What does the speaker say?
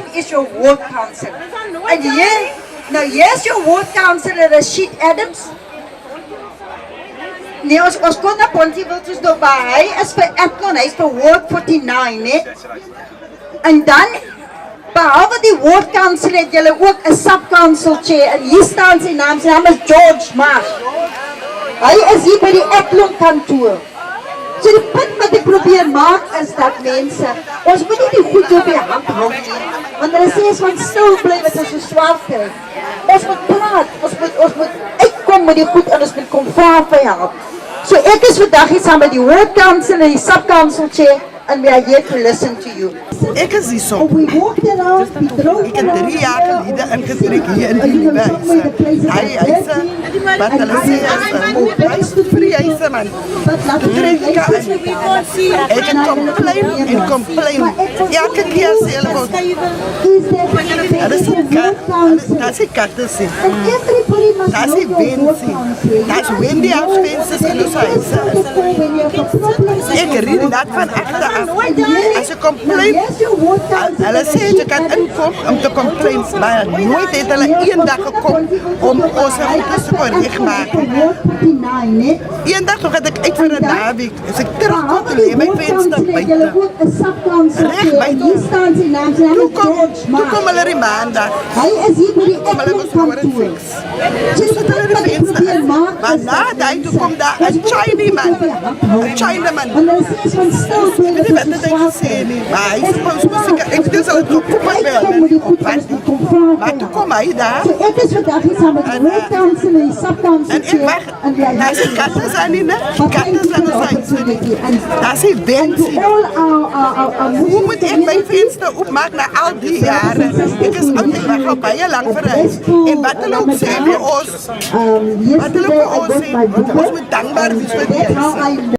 Willem is your ward councillor. And here, now here's your ward councillor, Rashid Adams. Nee, ons kon na Pontie Wiltjes nou by, hy is vir Athlon, hy is vir ward 49, nee. En dan, behalwe die ward council het julle ook 'n sub-council chair en hier staan sy naam is George Marsh. Hy is hier by die Athlon kantoor. So die punt wat ek probeer maak is dat mense, ons moet nie die goed op die hand hou nie, want hulle sê as ons stil bly wat ons so swaar kry. Ons moet praat, ons moet uitkom met die goed en ons moet kom vra vir help. So ek is vandag hier saam met die ward council en die sub-council chair and we are here to listen to you. Ek is hier so. We walked around, we drove Ik heb 3 jaar geleden ingetrek hier in die nieuwe huis. Hij huise, wat hulle sê is, hij is vrij huise man. Trek ik aan. Ik heb complain en complain. Elke keer sê hulle wou. Dat is een kat, dat is een kattensee. Dat is een wensee. Dat is Wendy afspenses in ons huise. Ik ried dat van achteraf. Als je complain, hulle sê jy kan inkom om te complain, maar nooit het hulle een dag gekom om ons routes te kon regmaak. Een dag nog het ek uit vir 'n naweek, as ek terugkom te lê my venster buite. Reg buite. Toe kom hulle die maandag. Kom hulle ons hoor en fix. Toe sit hulle die venster in. Maar na die toe kom daar 'n Chinaman. 'n Chinaman. Ek weet nie wat het hy gesê nie, maar hy is musiek. Ek dis al toe kom hy wel. Maar toe kom hy daar. So ek is vandag hier saam met die ward council en die sub-council En ek mag, daar is katten aan die nek, katten aan ons huis. Daar is die wensie. Hoe moet ek my venster opmaak na al die jare? Ek is altyd weg al baie lang verhuis. En wat hulle ook sê vir ons, wat hulle vir ons sê, want ons moet dankbaar wees vir die huis.